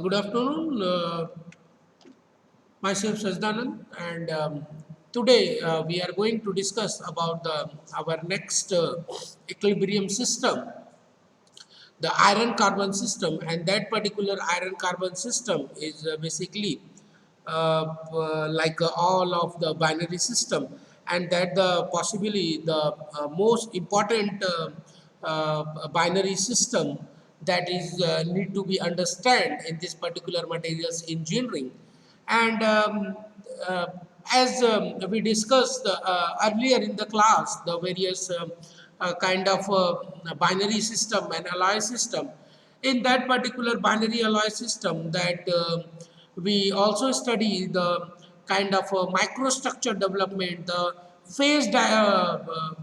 Good afternoon. Myself Sajdanand, and today we are going to discuss about our next equilibrium system, the iron carbon system, and that particular iron carbon system is basically like all of the binary system, and that the possibly the most important binary system that is need to be understand in this particular materials engineering. And uh, as we discussed earlier in the class, the various kind of binary system and alloy system. In that particular binary alloy system, that we also study the kind of microstructure development, the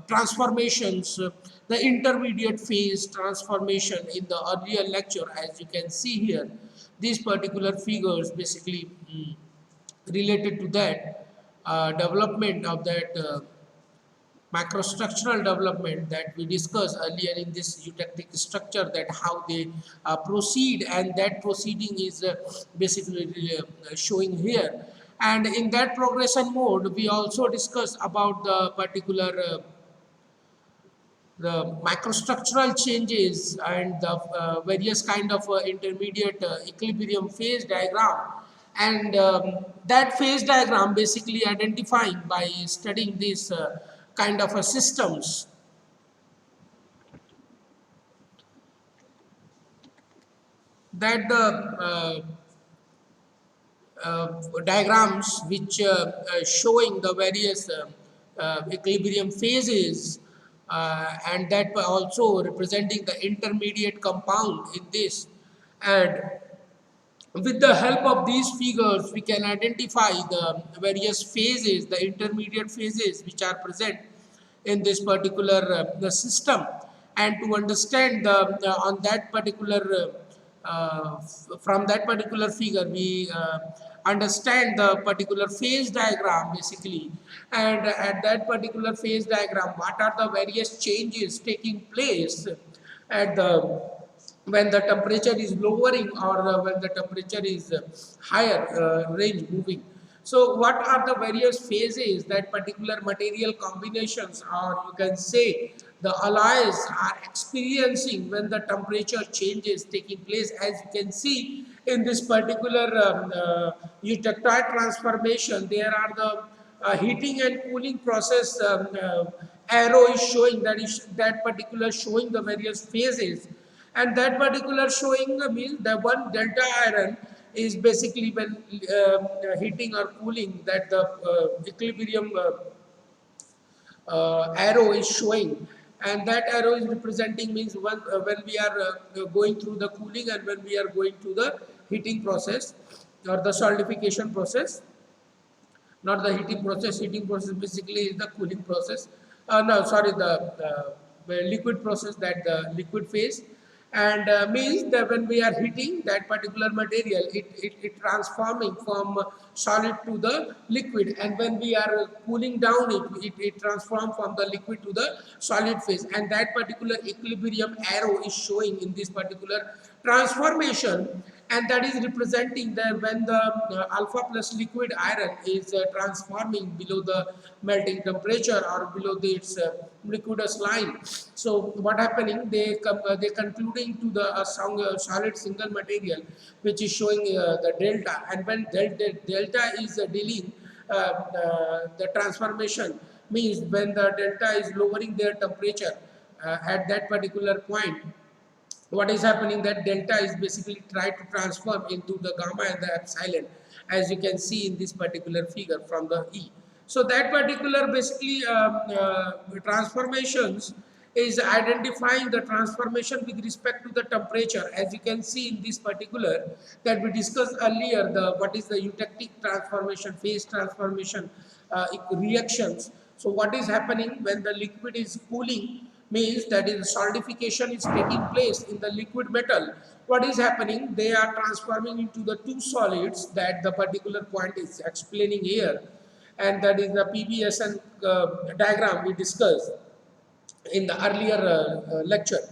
transformations, the intermediate phase transformation in the earlier lecture. As you can see here, these particular figures basically related to that development of that macrostructural development that we discussed earlier in this eutectic structure, that how they proceed, and that proceeding is basically showing here. And in that progression mode, we also discussed about the particular the microstructural changes and the various kind of intermediate equilibrium phase diagram, and that phase diagram basically identifying by studying these kind of systems, that the diagrams which showing the various equilibrium phases, and that also representing the intermediate compound in this. And with the help of these figures, we can identify the various phases, the intermediate phases which are present in this particular the system. And to understand on that particular from that particular figure, we understand the particular phase diagram basically. And at that particular phase diagram, what are the various changes taking place at the when the temperature is lowering, or when the temperature is higher, range moving. So what are the various phases that particular material combinations, or you can say the alloys, are experiencing when the temperature changes taking place? As you can see in this particular eutectoid transformation, there are the heating and cooling process arrow is showing, that particular showing the various phases. And that particular showing means the one delta iron is basically when heating or cooling, that the equilibrium arrow is showing, and that arrow is representing means when we are going through the cooling, and when we are going through the heating process or the solidification process. Not the heating process basically is the cooling process. No, sorry, the liquid process, that the liquid phase. And means that when we are heating that particular material, it transforming from solid to the liquid, and when we are cooling down it transform from the liquid to the solid phase. And that particular equilibrium arrow is showing in this particular transformation, and that is representing that when the alpha plus liquid iron is transforming below the melting temperature, or below its liquidous line. So what happening, they concluding to the solid single material, which is showing the delta. And when delta is dealing the transformation, means when the delta is lowering their temperature at that particular point, what is happening, that delta is basically try to transform into the gamma and the epsilon, as you can see in this particular figure from the E. So that particular basically transformations is identifying the transformation with respect to the temperature. As you can see in this particular, that we discussed earlier, the what is the eutectic transformation, phase transformation reactions. So what is happening when the liquid is cooling, means that is solidification is taking place in the liquid metal. What is happening, they are transforming into the two solids, that the particular point is explaining here. And that is the PBSN diagram we discussed in the earlier lecture.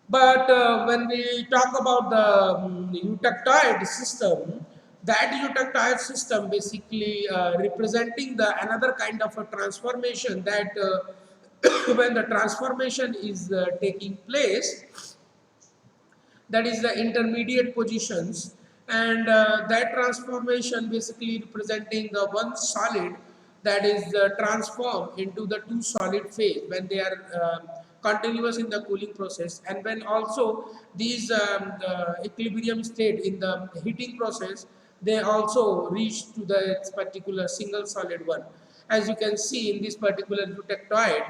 But when we talk about the eutectoid system, that eutectoid system basically representing the another kind of a transformation that when the transformation is taking place, that is the intermediate positions, and that transformation basically representing the one solid that is transformed into the two solid phase when they are continuous in the cooling process, and when also these the equilibrium state in the heating process, they also reach to the particular single solid one. As you can see in this particular eutectoid,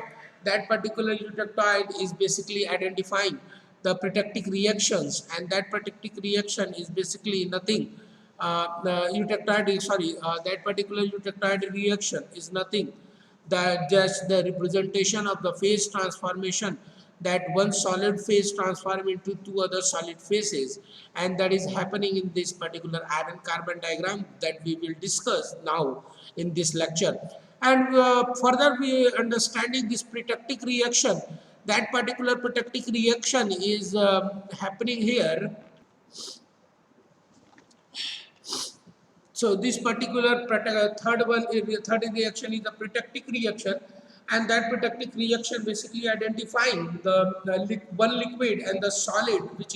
that particular eutectoid is basically identifying the protectic reactions, and that protectic reaction is basically nothing. The eutectoid, sorry, that particular eutectoid reaction is nothing that just the representation of the phase transformation, that one solid phase transform into two other solid phases, and that is happening in this particular iron carbon diagram that we will discuss now in this lecture. And further we understanding this protectic reaction, that particular protectic reaction is happening here. So this particular third reaction is the protectic reaction, and that protectic reaction basically identifying the one liquid and the solid, which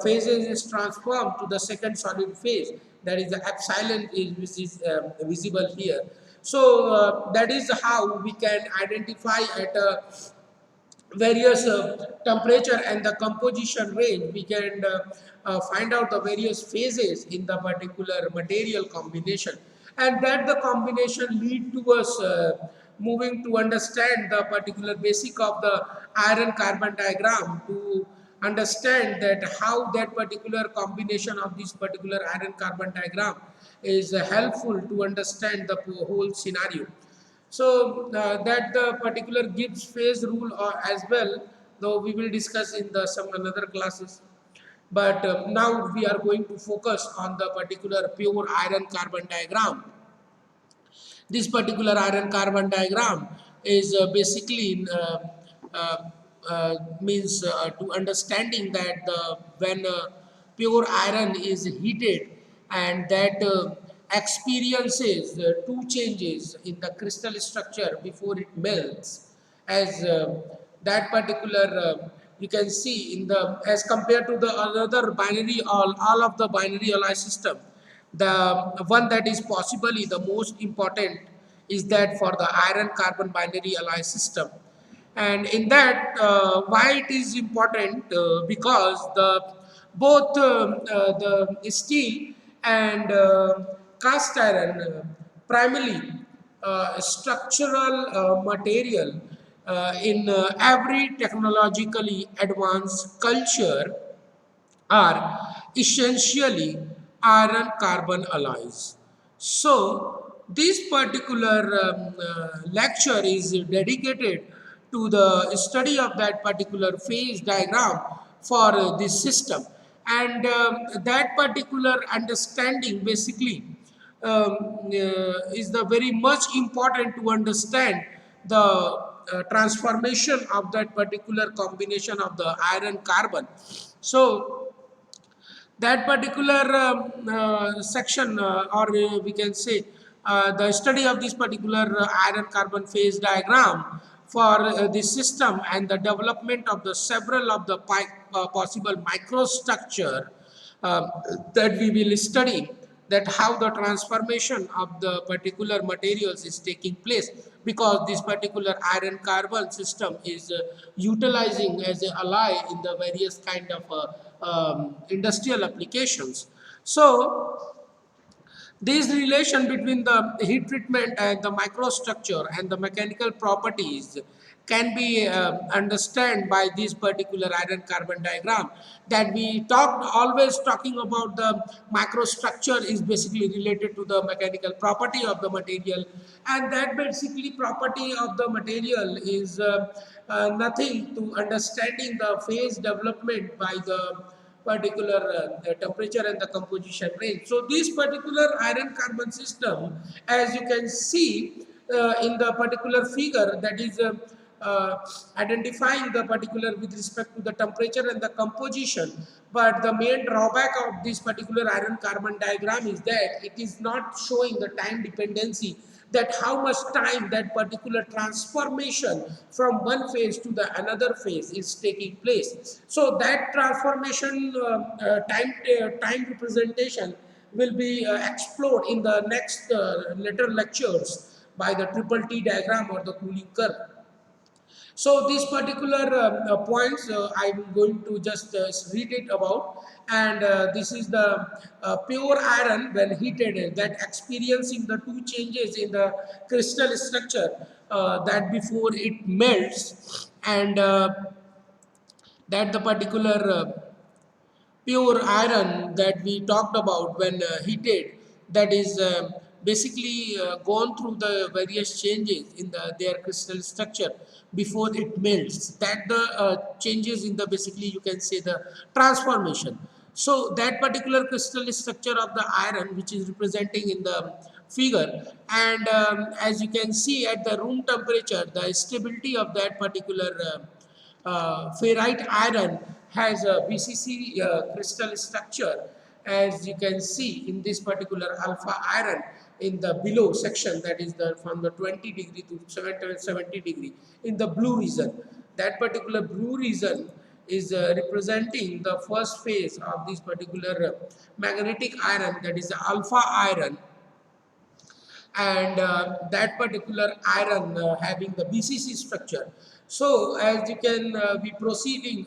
phases is transformed to the second solid phase. That is the epsilon is which is visible here. So that is how we can identify at a various temperature and the composition range, we can find out the various phases in the particular material combination, and that the combination lead to us moving to understand the particular basic of the iron carbon diagram, to understand that how that particular combination of this particular iron carbon diagram is helpful to understand the whole scenario. So that the particular Gibbs phase rule as well, though we will discuss in the some another classes. But now we are going to focus on the particular pure iron carbon diagram. This particular iron carbon diagram is basically uh, means to understanding that when pure iron is heated, and that experiences two changes in the crystal structure before it melts, as that particular you can see in the as compared to the other binary, all of the binary alloy system, the one that is possibly the most important is that for the iron carbon binary alloy system. And in that why it is important, because the both the steel and cast iron primarily structural material in every technologically advanced culture are essentially iron carbon alloys. So, this particular lecture is dedicated to the study of that particular phase diagram for this system, and that particular understanding basically is the very much important to understand the transformation of that particular combination of the iron carbon. So that particular section or we can say the study of this particular iron carbon phase diagram for this system, and the development of the several of the possible microstructure uh, that we will study, that how the transformation of the particular materials is taking place, because this particular iron carbon system is utilizing as a alloy in the various kind of industrial applications. So this relation between the heat treatment and the microstructure and the mechanical properties can be understood by this particular iron carbon diagram, that we talked always talking about the microstructure is basically related to the mechanical property of the material, and that basically property of the material is nothing to understanding the phase development by the particular the temperature and the composition range. So this particular iron carbon system, as you can see in the particular figure, that is identifying the particular with respect to the temperature and the composition. But the main drawback of this particular iron carbon diagram is that it is not showing the time dependency, that how much time that particular transformation from one phase to the another phase is taking place. So that transformation time representation will be explored in the next later lectures by the triple T diagram or the cooling curve. So these particular points I'm going to just read it about, and this is the pure iron when heated that experiencing the two changes in the crystal structure that before it melts, and that the particular pure iron that we talked about when heated, that is basically gone through the various changes in their crystal structure before it melts, that the changes in the basically you can say the transformation. So that particular crystal structure of the iron which is representing in the figure, and as you can see at the room temperature, the stability of that particular ferrite iron has a BCC crystal structure, as you can see in this particular alpha iron in the below section, that is the from the 20 degree to 70 degree in the blue region. That particular blue region is representing the first phase of this particular magnetic iron, that is the alpha iron, and that particular iron having the BCC structure. So as you can be proceeding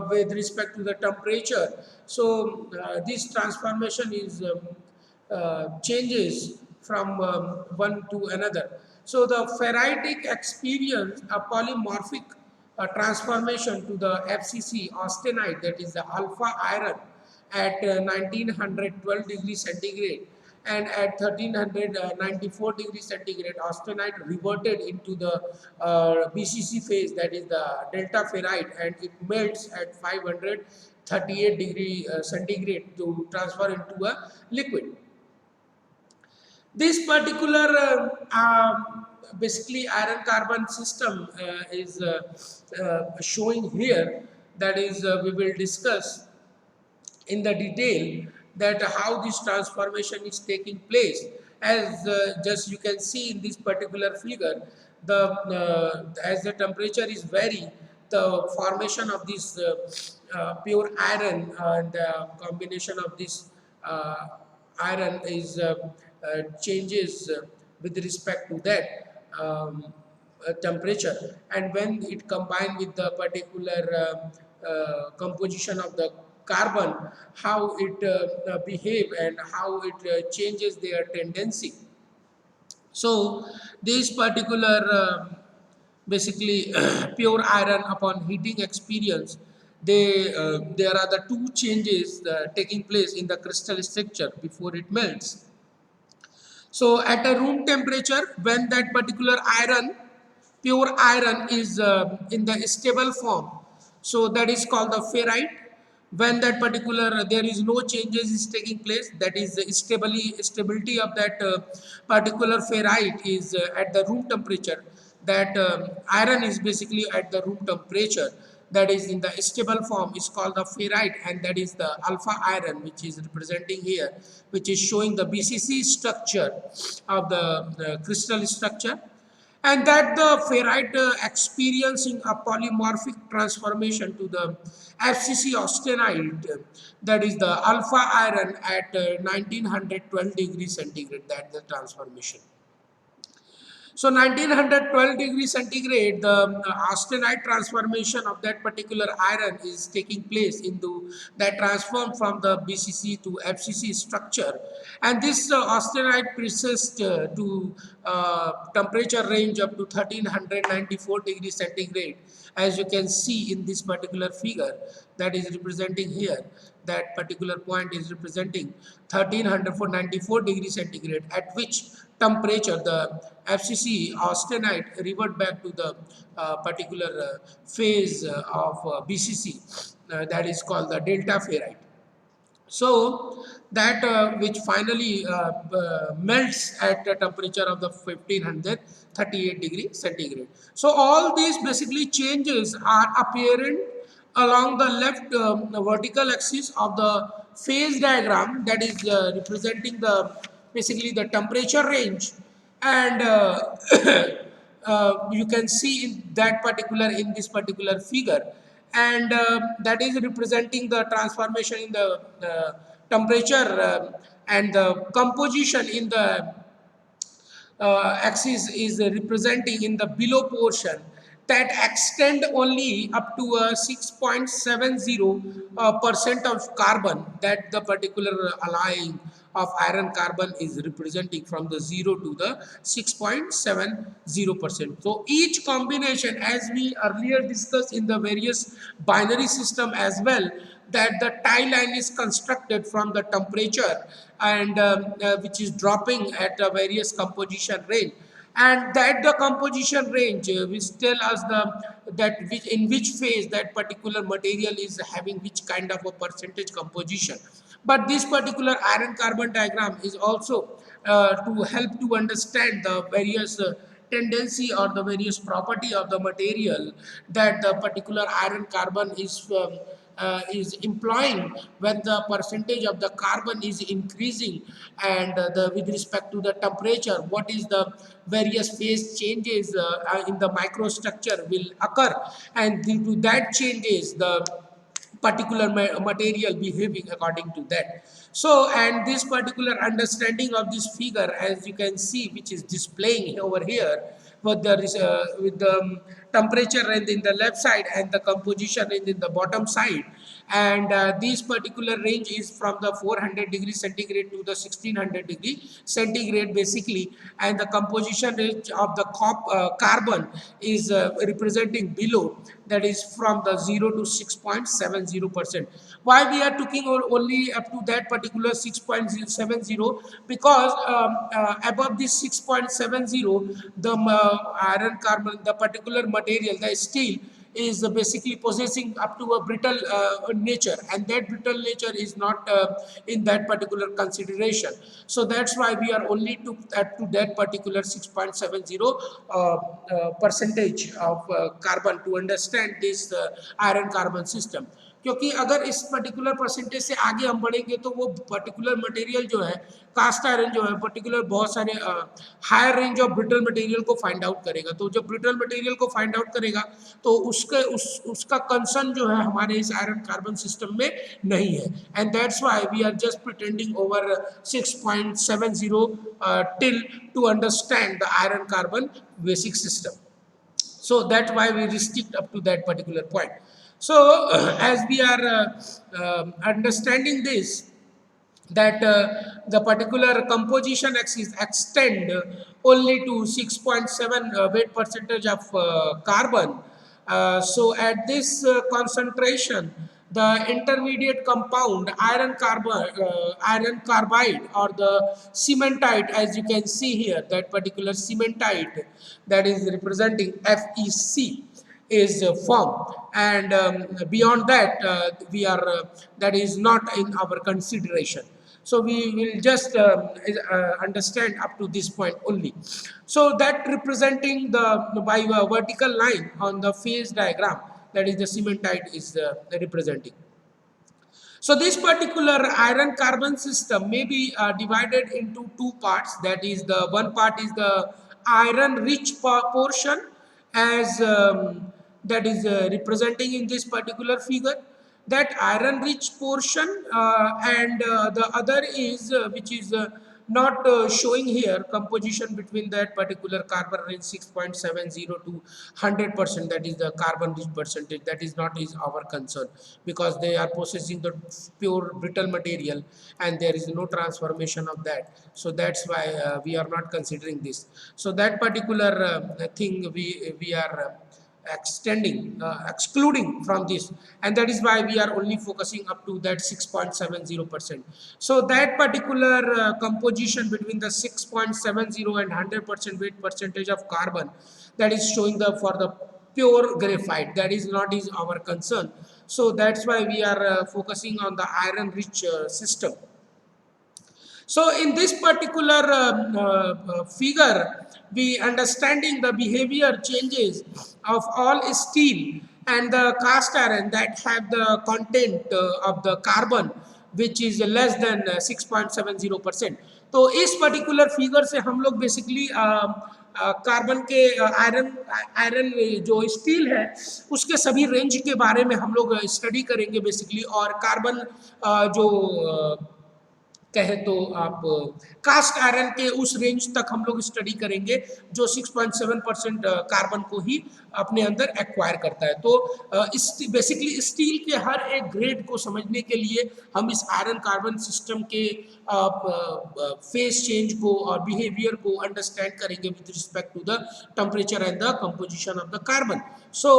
with respect to the temperature, so this transformation is changes from one to another. So the ferritic experience a polymorphic transformation to the FCC austenite, that is the alpha iron, at 1912 degrees centigrade, and at 1394 degrees centigrade austenite reverted into the BCC phase, that is the delta ferrite, and it melts at 538 degree centigrade to transfer into a liquid. This particular basically iron carbon system is showing here, that is we will discuss in the detail that how this transformation is taking place. As just you can see in this particular figure, the as the temperature is vary, the formation of this pure iron and the combination of this iron is changes with respect to that temperature, and when it combined with the particular composition of the carbon, how it behave and how it changes their tendency. So this particular basically pure iron upon heating experience, there are the two changes taking place in the crystal structure before it melts. So at a room temperature, when that particular iron, pure iron is in the stable form, so that is called the ferrite. When that particular there is no changes is taking place, that is the stability of that particular ferrite is at the room temperature. That iron is basically at the room temperature, that is in the stable form, is called the ferrite, and that is the alpha iron which is representing here, which is showing the BCC structure of the crystal structure, and that the ferrite experiencing a polymorphic transformation to the FCC austenite, that is the alpha iron at 1912 degrees centigrade, that the transformation. So 1912 degrees centigrade, the austenite transformation of that particular iron is taking place into that transform from the BCC to FCC structure, and this austenite persists to temperature range up to 1394 degrees centigrade, as you can see in this particular figure that is representing here. That particular point is representing 1394 degrees centigrade, at which temperature the FCC austenite revert back to the particular phase of BCC, that is called the delta ferrite. So that which finally melts at a temperature of the 1538 degree centigrade. So all these basically changes are apparent along the left vertical axis of the phase diagram, that is representing the basically the temperature range. And you can see in that particular, in this particular figure, and that is representing the transformation in the temperature and the composition in the axis is representing in the below portion, that extend only up to 6.70 percent of carbon, that the particular alloying of iron carbon is representing from the 0 to the 6.70%. So each combination, as we earlier discussed in the various binary system as well, that the tie line is constructed from the temperature, and which is dropping at a various composition range, and that the composition range which tell us the that which in which phase that particular material is having which kind of a percentage composition. But this particular iron carbon diagram is also to help to understand the various tendency or the various property of the material that the particular iron carbon is employing when the percentage of the carbon is increasing, and the with respect to the temperature, what is the various phase changes in the microstructure will occur, and due to that changes the particular material behaving according to that. So, and this particular understanding of this figure, as you can see, which is displaying over here with the temperature range in the left side and the composition range in the bottom side, and this particular range is from the 400 degree centigrade to the 1600 degree centigrade basically, and the composition range of the carbon is representing below, that is from the 0 to 6.70%. Why we are talking only up to that particular 6.70? Because above this 6.70, the iron carbon, the particular material, the steel, is basically possessing up to a brittle nature, and that brittle nature is not in that particular consideration. So that's why we are only to that particular 6.70 percentage of carbon to understand this iron carbon system. क्योंकि अगर इस particular percentage से आगे हम बढ़ेंगे तो वो particular material जो है, कास्ट आयरन जो है, पर्टिकुलर बहुत सारे higher range of brittle material को फाइंड आउट करेगा। तो जब ब्रिटल मटेरियल को फाइंड आउट करेगा तो उसका कंसर्न जो है हमारे इस आयरन कार्बन सिस्टम में नहीं है, and that's why we are just pretending over 6.70 till to understand the iron carbon basic system. So that's why we restrict up to that particular point. So as we are understanding this, that the particular composition axis extend only to 6.7 weight percentage of carbon. So at this concentration, the intermediate compound iron carbide or the cementite, as you can see here, that particular cementite that is representing FeC is formed, and beyond that we are that is not in our consideration. So we will just understand up to this point only. So that representing the by a vertical line on the phase diagram, that is the cementite is representing. So this particular iron carbon system may be divided into two parts. That is, the one part is the iron rich portion, as that is representing in this particular figure, that iron rich portion, and the other is which is not showing here composition between that particular carbon range 6.70 to 100%, that is the carbon rich percentage. That is not is our concern, because they are possessing the pure brittle material and there is no transformation of that. So that's why we are not considering this. So that particular thing we are excluding from this, and that is why we are only focusing up to that 6.70%. So that particular composition between the 6.70 and 100% weight percentage of carbon, that is showing the for the pure graphite, that is not is our concern. So that's why we are focusing on the iron rich system. So in this particular figure, we understanding the behavior changes of all steel and the cast iron that have the content of the carbon which is less than 6.70%. तो इस particular figure से हम लोग basically carbon के iron iron जो steel है उसके सभी रेंज के बारे में हम लोग स्टडी करेंगे बेसिकली, और कार्बन जो कहे तो आप कास्ट आयरन के उस रेंज तक हम लोग स्टडी करेंगे जो 6.7% कार्बन को ही अपने अंदर एक्वायर करता है। तो बेसिकली स्टील के हर एक ग्रेड को समझने के लिए हम इस आयरन कार्बन सिस्टम के फेस चेंज को और बिहेवियर को अंडरस्टैंड करेंगे with respect to the temperature and the composition of the carbon. So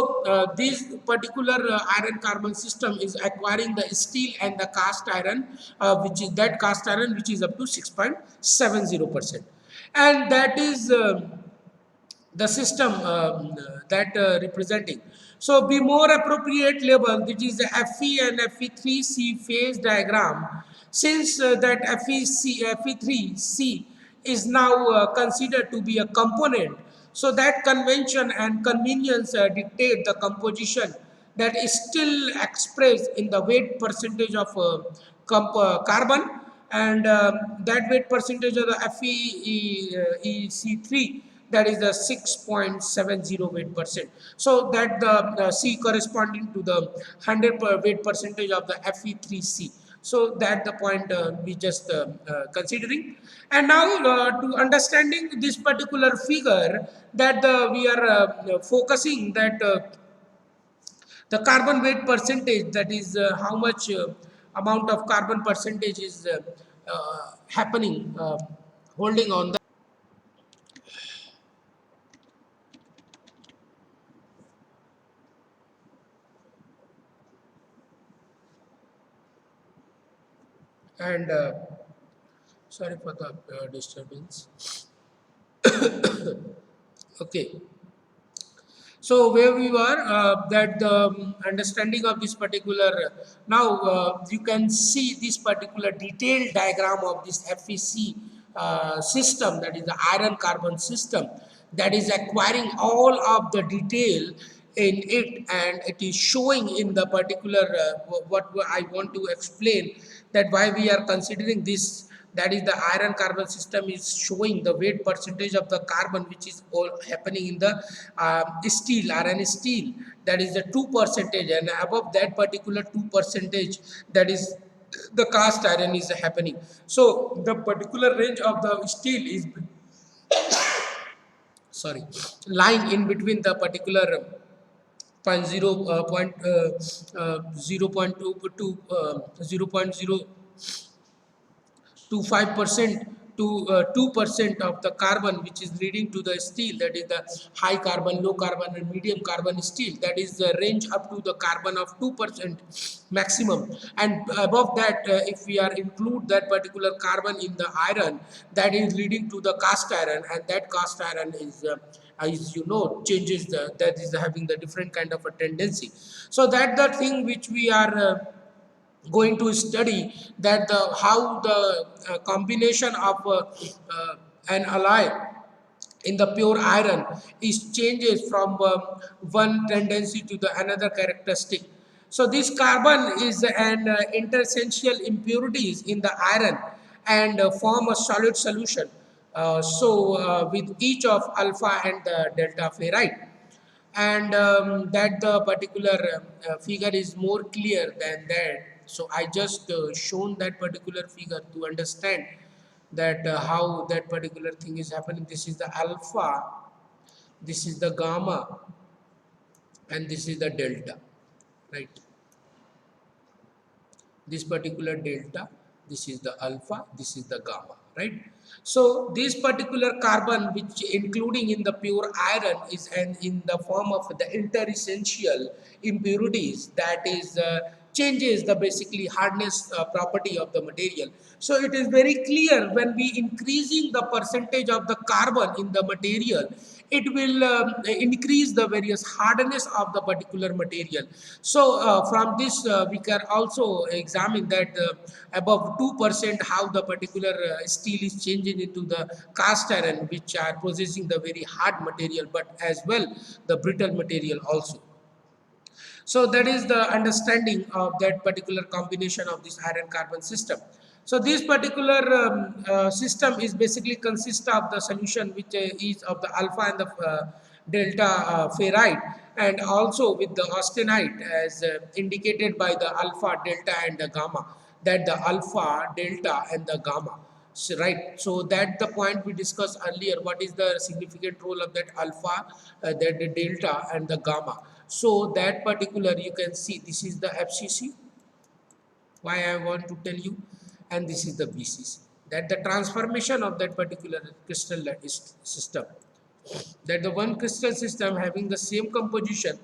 this particular iron carbon system is acquiring the steel and the cast iron, which is that cast iron which is up to 6.70%, and that is the system that representing. So be more appropriate label, which is the Fe and Fe3C phase diagram, since that Fe3C is now considered to be a component. So that convention and convenience dictate the composition that is still expressed in the weight percentage of carbon, and that weight percentage of the FeEC3, that is the 6.70 weight percent. So that the C corresponding to the 100 weight percentage of the Fe3C. So that the point we just considering. And now to understanding this particular figure, that we are focusing that the carbon weight percentage, that is how much amount of carbon percentage is happening, holding on the and sorry for the disturbance. Okay, so where we were, that the understanding of this particular, now you can see this particular detailed diagram of this FEC system, that is the iron carbon system, that is acquiring all of the detail in it, and it is showing in the particular what I want to explain, that why we are considering this, that is the iron carbon system is showing the weight percentage of the carbon which is all happening in the steel, iron steel, that is the 2%, and above that particular 2%, that is the cast iron is happening. So the particular range of the steel is sorry lying in between the particular 0.2 to 0.025% to 2% of the carbon, which is leading to the steel, that is the high carbon, low carbon and medium carbon steel, that is the range up to the carbon of 2% maximum, and above that if we are include that particular carbon in the iron, that is leading to the cast iron, and that cast iron is as you know changes that is having the different kind of a tendency. So that the thing which we are going to study, that how the combination of an alloy in the pure iron is changes from one tendency to the another characteristic. So this carbon is an interessential impurities in the iron and form a solid solution. With each of alpha and delta ferrite, and that the particular figure is more clear than that. So I just shown that particular figure to understand that how that particular thing is happening. This is the alpha, this is the gamma, and this is the delta, right? This particular delta, this is the alpha, this is the gamma, right? So this particular carbon, which including in the pure iron, is in the form of the interessential impurities, that is changes the basically hardness property of the material. So it is very clear when we increasing the percentage of the carbon in the material, it will increase the various hardness of the particular material. So from this we can also examine that above 2% how the particular steel is changing into the cast iron, which are possessing the very hard material, but as well the brittle material also. So that is the understanding of that particular combination of this iron carbon system. So this particular system is basically consists of the solution which is of the alpha and the delta ferrite, and also with the austenite as indicated by the alpha, delta and the gamma, that the alpha, delta and the gamma. So, right, so that the point we discussed earlier, what is the significant role of that alpha, that the delta and the gamma. So that particular, you can see this is the FCC, why I want to tell you, and this is the BCC, that the transformation of that particular crystal system, that the one crystal system having the same composition,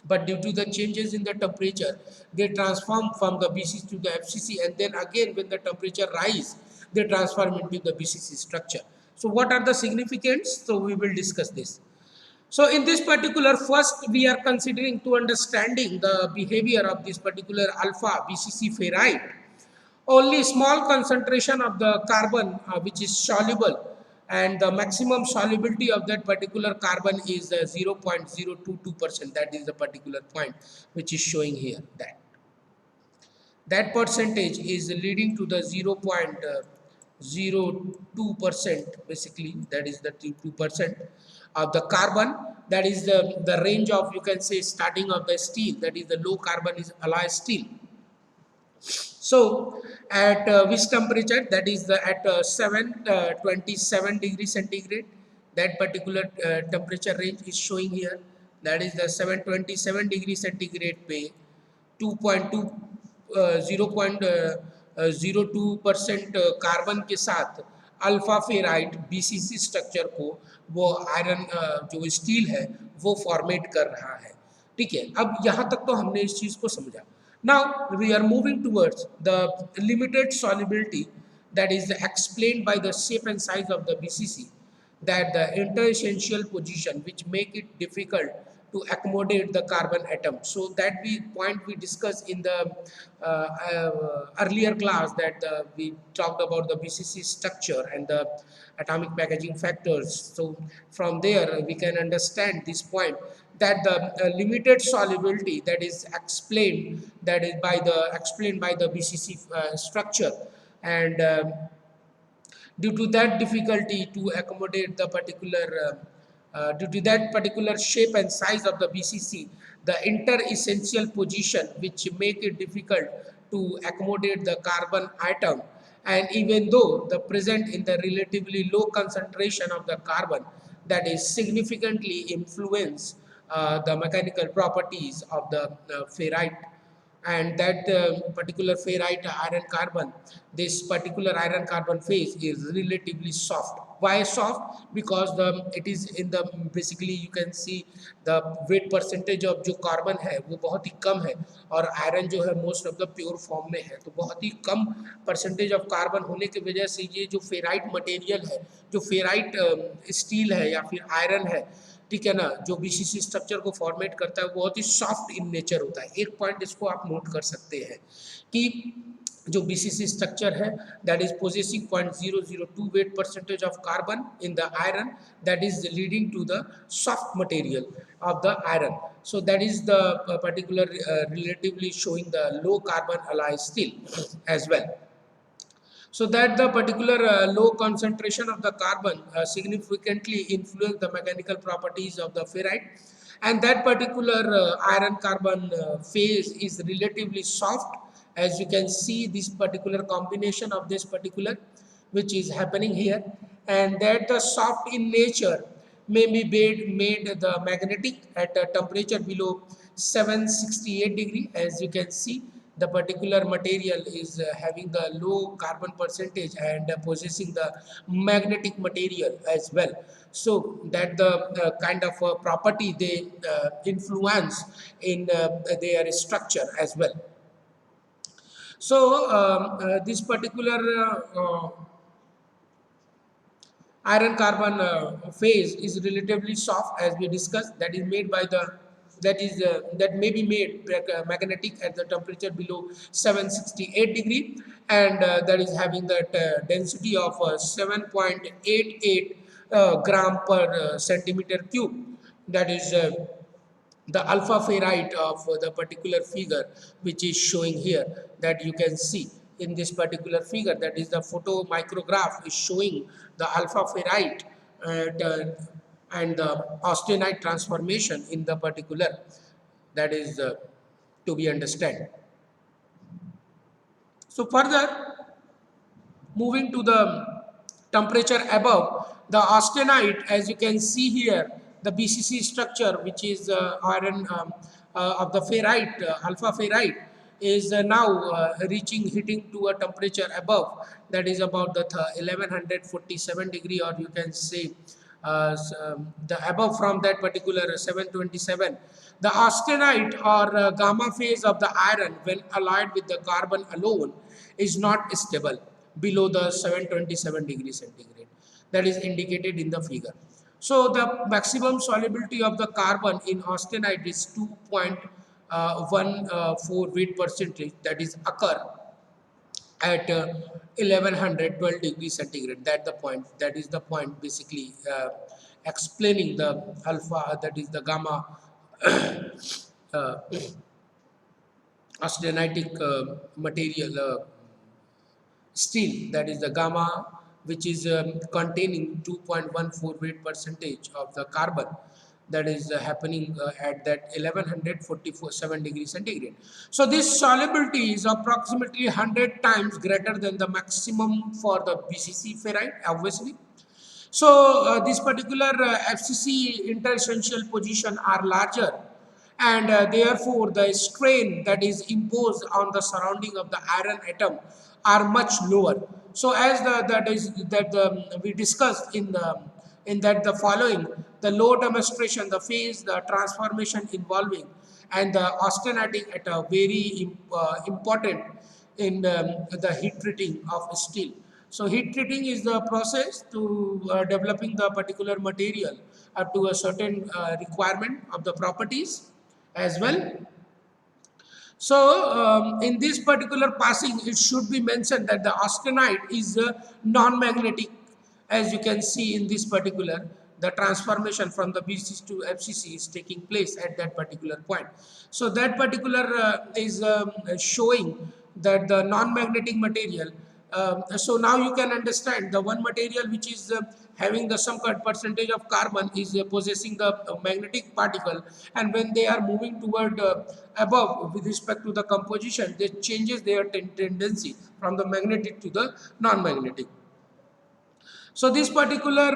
but due to the changes in the temperature, they transform from the BCC to the FCC, and then again when the temperature rise, they transform into the BCC structure. So what are the significance? So we will discuss this. So in this particular, first we are considering to understanding the behavior of this particular alpha BCC ferrite. Only small concentration of the carbon which is soluble, and the maximum solubility of that particular carbon is 0.022%. That is the particular point which is showing here, that percentage is leading to the 0.02%, basically that is the 2% of the carbon. That is the range of, you can say, starting of the steel, that is the low carbon is alloy steel. So at which temperature, that is the at 727 degrees centigrade, that particular temperature range is showing here, that is the 727 degrees centigrade पे 0.02% carbon के साथ alpha ferrite BCC structure को वो iron जो steel है वो format कर रहा है। ठीक है, अब यहाँ तक तो हमने इस चीज़ को समझा। Now we are moving towards the limited solubility, that is explained by the shape and size of the BCC, that the interessential position which make it difficult to accommodate the carbon atom. So that point we discussed in the earlier class, that we talked about the BCC structure and the atomic packaging factors. So from there we can understand this point, that the limited solubility that is explained, that is explained by the BCC structure, and due to that difficulty to accommodate the particular due to that particular shape and size of the BCC, the interessential position which make it difficult to accommodate the carbon atom, and even though the present in the relatively low concentration of the carbon, that is significantly influence the mechanical properties of the ferrite, and that particular ferrite iron carbon, this particular iron carbon phase is relatively soft. Why soft? Because it is in the, basically you can see the weight percentage of जो carbon है वो बहुत ही कम है, और iron जो है most of the pure form में है, तो बहुत ही कम परसेंटेज ऑफ कार्बन होने की वजह से ये जो फेराइट मटेरियल है, जो फेराइट स्टील है या फिर आयरन है, ठीक है ना, जो बीसीसी स्ट्रक्चर को फॉर्मेट करता है वो बहुत ही सॉफ्ट इन नेचर होता है। एक पॉइंट इसको आप नोट कर सकते हैं कि जो BCC स्ट्रक्चर है, that is possessing 0.002 weight percentage of carbon in the iron, that is leading to the soft material of the iron. So that is the particular relatively showing the low carbon alloy steel as well. So that the particular low concentration of the carbon significantly influence the mechanical properties of the ferrite, and that particular iron carbon phase is relatively soft, as you can see this particular combination of this particular which is happening here, and that the soft in nature may be made the magnetic at a temperature below 768 degree. As you can see, the particular material is having the low carbon percentage and possessing the magnetic material as well, so that the kind of property they influence in their structure as well. So this particular iron carbon phase is relatively soft, as we discussed. That is made by the that may be made magnetic at the temperature below 768 degree, and that is having that density of 7.88 gram per centimeter cube. That is the alpha ferrite of the particular figure which is showing here, that you can see in this particular figure, that is the photo micrograph is showing the alpha ferrite and the austenite transformation in the particular, that is to be understand. So further, moving to the temperature above, the austenite, as you can see here, the BCC structure, which is iron of the ferrite, alpha ferrite, is now hitting to a temperature above, that is about the 1147 degree, or you can say the above from that particular 727. The austenite or gamma phase of the iron, when allied with the carbon alone, is not stable below the 727 degree centigrade, that is indicated in the figure. So the maximum solubility of the carbon in austenite is 2.14 weight percentage, that is occur at 1112 degrees centigrade. That is the point basically explaining the alpha, that is the gamma uh, austenitic material steel, that is the gamma, which is containing 2.14 weight percentage of the carbon, that is happening at that 1147 degrees centigrade. So this solubility is approximately 100 times greater than the maximum for the BCC ferrite, obviously. So this particular FCC interessential position are larger, and therefore the strain that is imposed on the surrounding of the iron atom are much lower. So as we discussed in that the following, the low demonstration, the phase, the transformation involving, and the austenitic at a very important in the heat treating of steel. So heat treating is the process to developing the particular material up to a certain requirement of the properties as well. So in this particular passing, it should be mentioned that the austenite is non-magnetic, as you can see in this particular, the transformation from the BCC to FCC is taking place at that particular point. So that particular is showing that the non-magnetic material. So now you can understand the one material which is having the some percentage of carbon is possessing the magnetic particle, and when they are moving toward above with respect to the composition, they changes their tendency from the magnetic to the non-magnetic. So this particular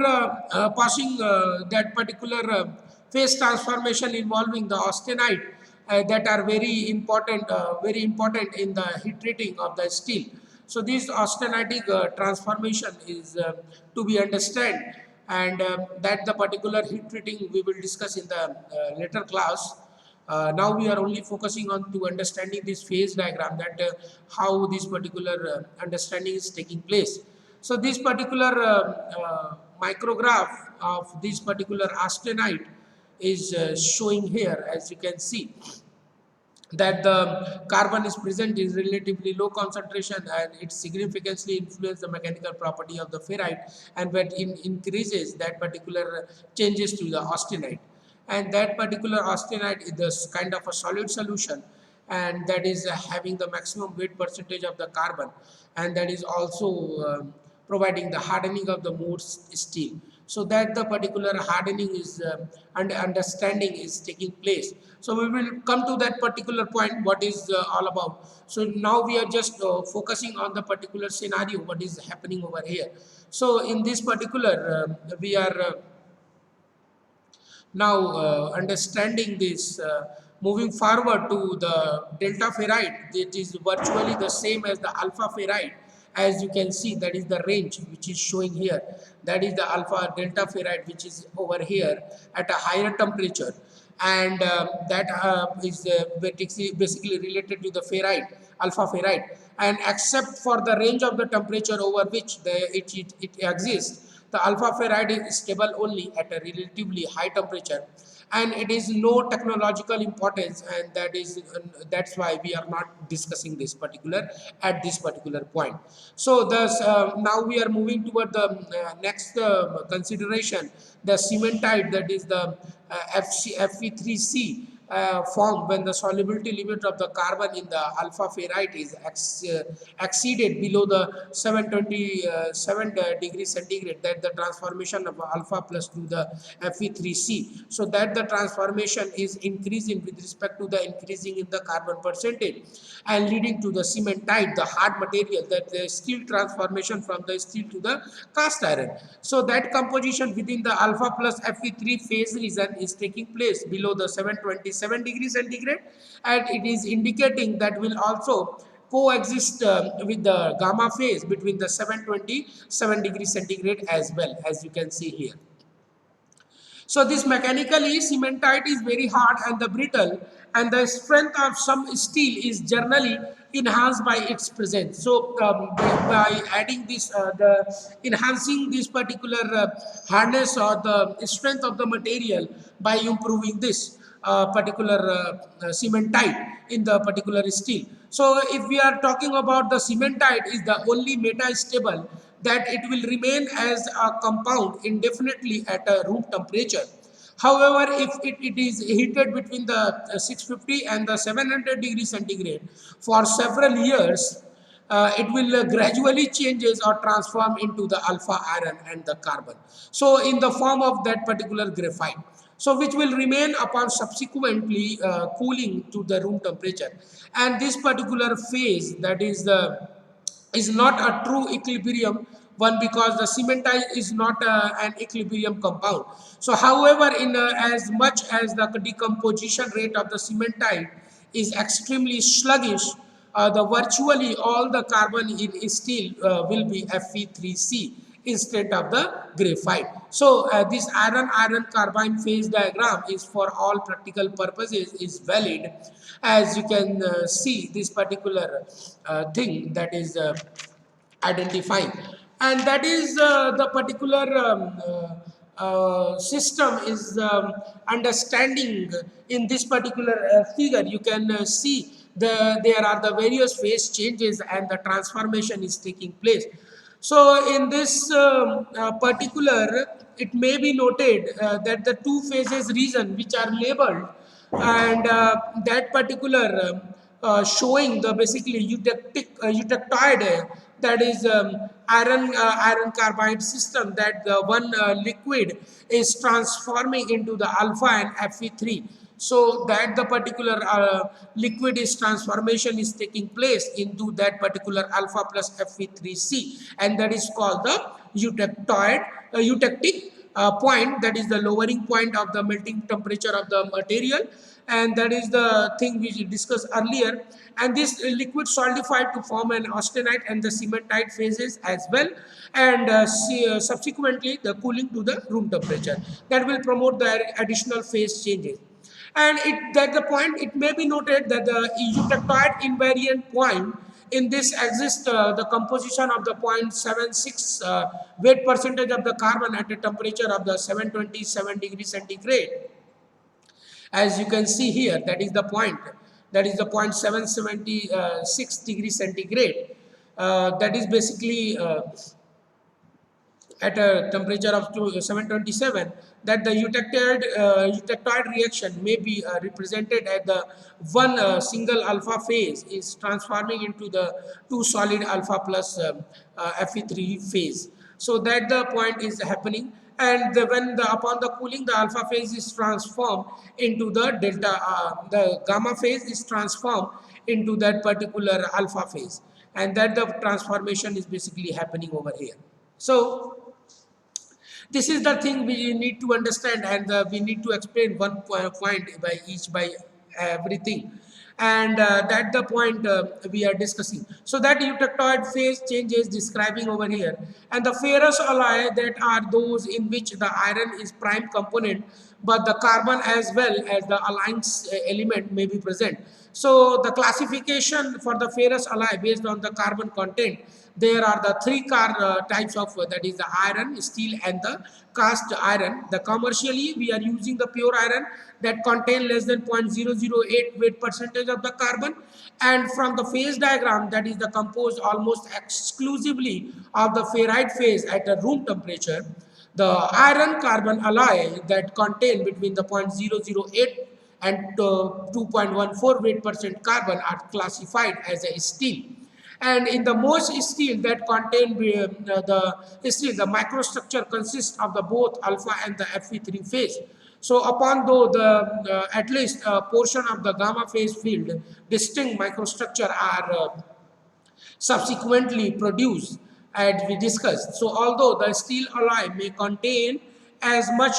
passing that particular phase transformation involving the austenite that are very important in the heat treating of the steel. So this austenitic transformation is to be understood, and that the particular heat treating we will discuss in the later class. Now we are only focusing on to understanding this phase diagram, that how this particular understanding is taking place. So this particular micrograph of this particular austenite is showing here, as you can see, that the carbon is present in relatively low concentration, and it significantly influences the mechanical property of the ferrite, and when it increases, that particular changes to the austenite, and that particular austenite is this kind of a solid solution, and that is having the maximum weight percentage of the carbon, and that is also providing the hardening of the more steel, so that the particular hardening is and understanding is taking place. So we will come to that particular point, what is all about. So now we are just focusing on the particular scenario, what is happening over here. So in this particular we are now understanding this, moving forward to the delta ferrite, it is virtually the same as the alpha ferrite. As you can see, that is the range which is showing here, that is the alpha delta ferrite, which is over here at a higher temperature, and that is basically related to the ferrite, alpha ferrite, and except for the range of the temperature over which it exists, the alpha ferrite is stable only at a relatively high temperature, and it is no technological importance, and that's why we are not discussing this particular at this particular point. So thus now we are moving toward the next consideration, the cementite, that is the Fe3C formed when the solubility limit of the carbon in the alpha ferrite is exceeded below the 727 degrees centigrade, that the transformation of alpha plus to the Fe3C, so that the transformation is increasing with respect to the increasing in the carbon percentage, and leading to the cementite, the hard material, that the steel transformation from the steel to the cast iron. So that composition within the alpha plus Fe3 phase region is taking place below the 727 degrees centigrade, and it is indicating that will also coexist with the gamma phase between the 727 degrees centigrade as well, as you can see here. So this mechanically cementite is very hard and the brittle, and the strength of some steel is generally enhanced by its presence. So by adding this, the enhancing this particular hardness or the strength of the material by improving this particular cementite in the particular steel. So if we are talking about the cementite is the only metastable that it will remain as a compound indefinitely at a room temperature. However, if it is heated between the 650 and the 700 degrees centigrade for several years, it will gradually changes or transform into the alpha iron and the carbon. So in the form of that particular graphite. So which will remain upon subsequently cooling to the room temperature. And this particular phase, that is the is not a true equilibrium one, because the cementite is not an equilibrium compound. So however, in as much as the decomposition rate of the cementite is extremely sluggish, the virtually all the carbon in steel will be Fe3C instead of the graphite. So this iron carbine phase diagram is for all practical purposes is valid, as you can see this particular thing that is identifying, and that is the particular system is understanding in this particular figure. You can see there are the various phase changes and the transformation is taking place. So in this particular, it may be noted that the two phases region which are labeled, and that particular showing the basically eutectoid, that is iron carbide system, that the one liquid is transforming into the alpha and Fe3, so that the particular liquid is transformation is taking place into that particular alpha plus Fe3C, and that is called the eutectic point, that is the lowering point of the melting temperature of the material, and that is the thing we discussed earlier. And this liquid solidified to form an austenite and the cementite phases as well, and subsequently the cooling to the room temperature, that will promote the additional phase changes. And that the point, it may be noted that the eutectoid invariant point in this exists the composition of the 0.76 weight percentage of the carbon at a temperature of the 727 degrees centigrade, as you can see here. That is the point, that is the 0.776 degrees centigrade, that is basically at a temperature of 727, that the eutectoid reaction may be represented at the one single alpha phase is transforming into the two solid alpha plus Fe3 phase. So that the point is happening, and when the upon the cooling, the alpha phase is transformed into the delta, the gamma phase is transformed into that particular alpha phase, and that the transformation is basically happening over here. So this is the thing we need to understand, and we need to explain one point by each, by everything, and that the point we are discussing. So that eutectoid phase changes describing over here, and the ferrous alloy, that are those in which the iron is prime component, but the carbon as well as the allying element may be present. So the classification for the ferrous alloy based on the carbon content, there are the three types of that is the iron, steel, and the cast iron. The commercially we are using the pure iron that contain less than 0.008 weight percentage of the carbon, and from the phase diagram that is the composed almost exclusively of the ferrite phase at a room temperature. The iron carbon alloy that contain between the 0.008 and 2.14 weight percent carbon are classified as a steel. And in the most steel that contain the steel, the microstructure consists of the both alpha and the Fe3 phase. So upon though the at least a portion of the gamma phase field, distinct microstructure are subsequently produced as we discussed. So although the steel alloy may contain as much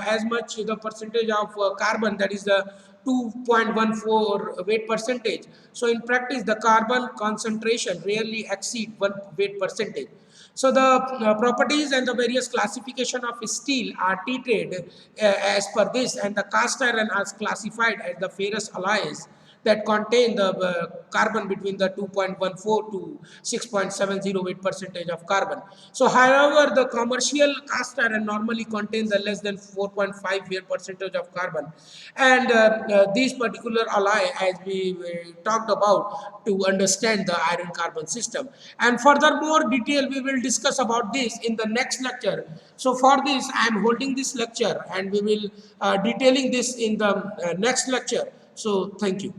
as much the percentage of carbon, that is the 2.14 weight percentage. So in practice the carbon concentration rarely exceed 1 weight percentage. So the properties and the various classification of steel are treated as per this, and the cast iron is classified as the ferrous alloys that contain the carbon between the 2.14 to 6.70 weight percentage of carbon. So however the commercial cast iron normally contain the less than 4.5 weight percentage of carbon, and these particular alloy as we talked about to understand the iron carbon system. And furthermore detail we will discuss about this in the next lecture. So for this I am holding this lecture and we will detailing this in the next lecture. So thank you.